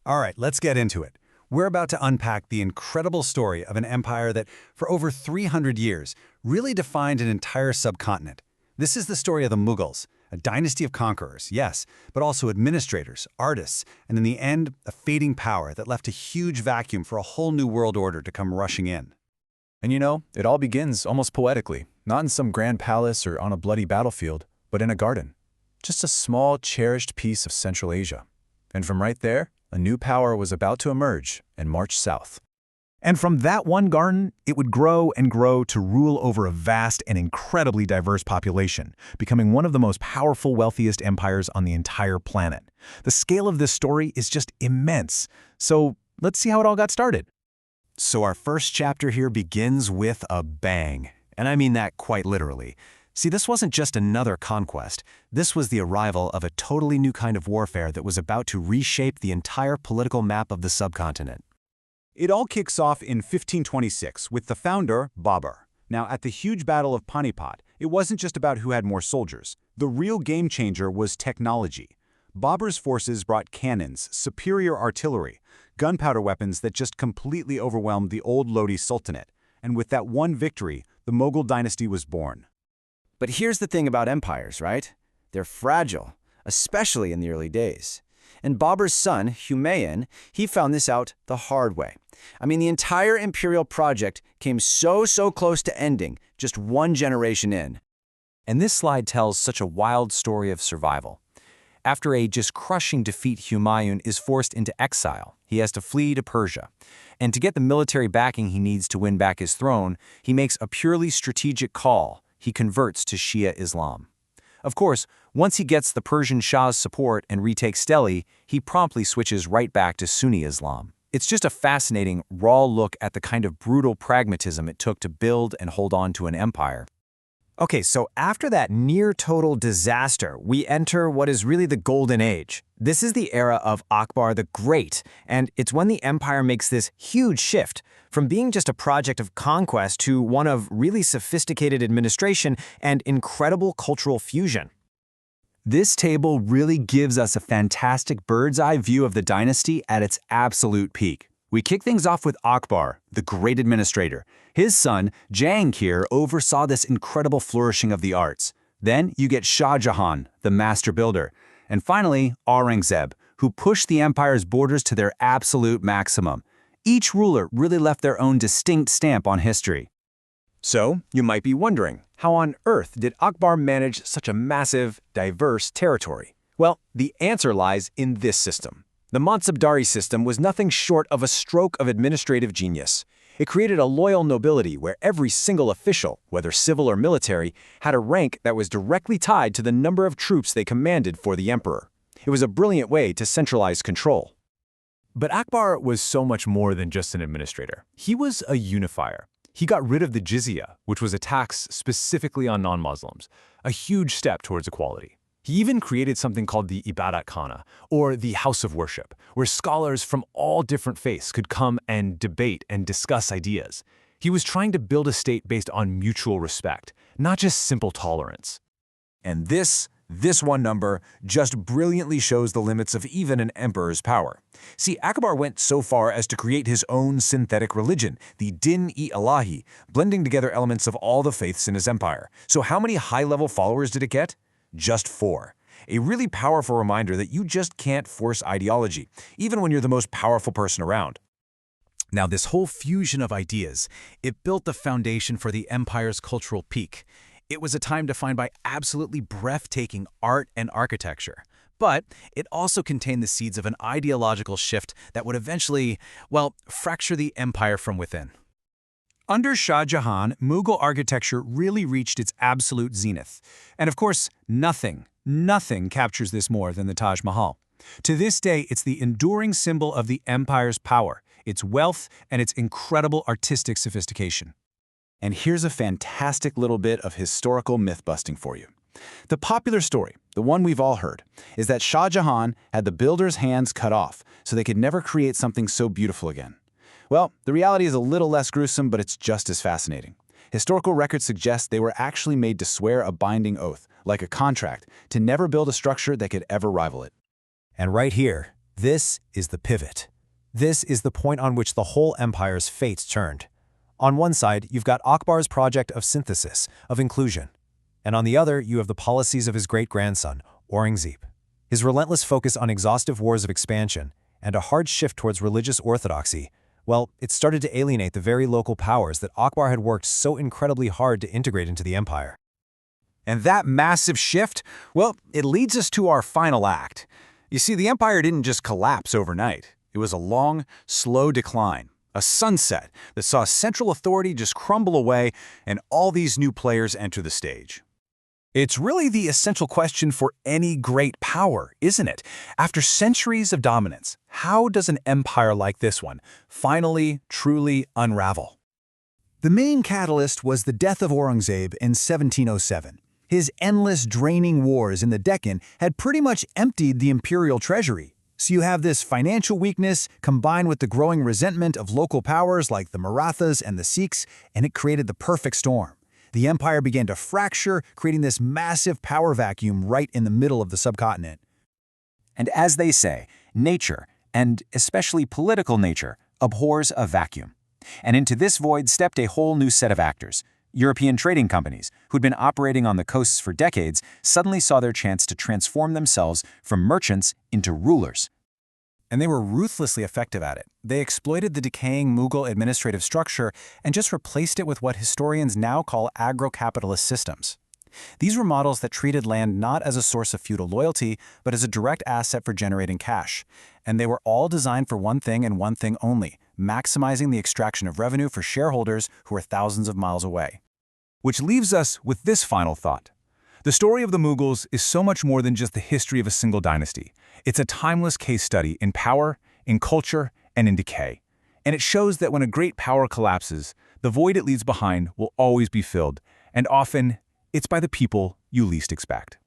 All right, let's get into it. We're about to unpack the incredible story of an empire that, for over 300 years, really defined an entire subcontinent. This is the story of the Mughals, a dynasty of conquerors, yes, but also administrators, artists, and in the end, a fading power that left a huge vacuum for a whole new world order to come rushing in. And you know, it all begins almost poetically, not in some grand palace or on a bloody battlefield, but in a garden. Just a small, cherished piece of Central Asia. And from right there, a new power was about to emerge and march south. And from that one garden, it would grow and grow to rule over a vast and incredibly diverse population, becoming one of the most powerful, wealthiest empires on the entire planet. The scale of this story is just immense. So let's see how it all got started. So our first chapter here begins with a bang. And I mean that quite literally. See, this wasn't just another conquest. This was the arrival of a totally new kind of warfare that was about to reshape the entire political map of the subcontinent. It all kicks off in 1526 with the founder, Babur. Now, at the huge Battle of Panipat, it wasn't just about who had more soldiers. The real game changer was technology. Babur's forces brought cannons, superior artillery, gunpowder weapons that just completely overwhelmed the old Lodi Sultanate. And with that one victory, the Mughal dynasty was born. But here's the thing about empires, right? They're fragile, especially in the early days. And Babur's son, Humayun, he found this out the hard way. I mean, the entire imperial project came so close to ending, just one generation in. And this slide tells such a wild story of survival. After a just crushing defeat, Humayun is forced into exile. He has to flee to Persia. And to get the military backing he needs to win back his throne, he makes a purely strategic call. He converts to Shia Islam. Of course, once he gets the Persian Shah's support and retakes Delhi, he promptly switches right back to Sunni Islam. It's just a fascinating, raw look at the kind of brutal pragmatism it took to build and hold on to an empire. Okay, so after that near-total disaster, we enter what is really the Golden Age. This is the era of Akbar the Great, and it's when the empire makes this huge shift from being just a project of conquest to one of really sophisticated administration and incredible cultural fusion. This table really gives us a fantastic bird's-eye view of the dynasty at its absolute peak. We kick things off with Akbar, the great administrator. His son, Jahangir, oversaw this incredible flourishing of the arts. Then you get Shah Jahan, the master builder. And finally, Aurangzeb, who pushed the empire's borders to their absolute maximum. Each ruler really left their own distinct stamp on history. So, you might be wondering, how on earth did Akbar manage such a massive, diverse territory? Well, the answer lies in this system. The Mansabdari system was nothing short of a stroke of administrative genius. It created a loyal nobility where every single official, whether civil or military, had a rank that was directly tied to the number of troops they commanded for the emperor. It was a brilliant way to centralize control. But Akbar was so much more than just an administrator. He was a unifier. He got rid of the jizya, which was a tax specifically on non-Muslims, a huge step towards equality. He even created something called the Ibadat Khana, or the House of Worship, where scholars from all different faiths could come and debate and discuss ideas. He was trying to build a state based on mutual respect, not just simple tolerance. And this one number just brilliantly shows the limits of even an emperor's power. See, Akbar went so far as to create his own synthetic religion, the Din-e-Ilahi, blending together elements of all the faiths in his empire. So how many high-level followers did it get? Just 4. A really powerful reminder that you just can't force ideology, even when you're the most powerful person around. Now, this whole fusion of ideas, it built the foundation for the empire's cultural peak. It was a time defined by absolutely breathtaking art and architecture. But it also contained the seeds of an ideological shift that would eventually, well, fracture the empire from within. Under Shah Jahan, Mughal architecture really reached its absolute zenith. And of course, nothing captures this more than the Taj Mahal. To this day, it's the enduring symbol of the empire's power, its wealth, and its incredible artistic sophistication. And here's a fantastic little bit of historical myth-busting for you. The popular story, the one we've all heard, is that Shah Jahan had the builders' hands cut off so they could never create something so beautiful again. Well, the reality is a little less gruesome, but it's just as fascinating. Historical records suggest they were actually made to swear a binding oath, like a contract, to never build a structure that could ever rival it. And right here, This is the pivot. This is the point on which the whole empire's fate turned. On one side, you've got Akbar's project of synthesis, of inclusion. And on the other, you have the policies of his great-grandson, Aurangzeb. His relentless focus on exhaustive wars of expansion and a hard shift towards religious orthodoxy, well, it started to alienate the very local powers that Akbar had worked so incredibly hard to integrate into the empire. And that massive shift, well, it leads us to our final act. You see, the empire didn't just collapse overnight. It was a long, slow decline, a sunset that saw central authority just crumble away and all these new players enter the stage. It's really the essential question for any great power, isn't it? After centuries of dominance, how does an empire like this one finally, truly unravel? The main catalyst was the death of Aurangzeb in 1707. His endless, draining wars in the Deccan had pretty much emptied the imperial treasury. So you have this financial weakness combined with the growing resentment of local powers like the Marathas and the Sikhs, and it created the perfect storm. The empire began to fracture, creating this massive power vacuum right in the middle of the subcontinent. And as they say, nature, and especially political nature, abhors a vacuum. And into this void stepped a whole new set of actors. European trading companies, who'd been operating on the coasts for decades, suddenly saw their chance to transform themselves from merchants into rulers. And they were ruthlessly effective at it. They exploited the decaying Mughal administrative structure and just replaced it with what historians now call agro-capitalist systems. These were models that treated land not as a source of feudal loyalty, but as a direct asset for generating cash. And they were all designed for one thing and one thing only: maximizing the extraction of revenue for shareholders who are thousands of miles away. Which leaves us with this final thought. The story of the Mughals is so much more than just the history of a single dynasty. It's a timeless case study in power, in culture, and in decay. And it shows that when a great power collapses, the void it leaves behind will always be filled, and often it's by the people you least expect.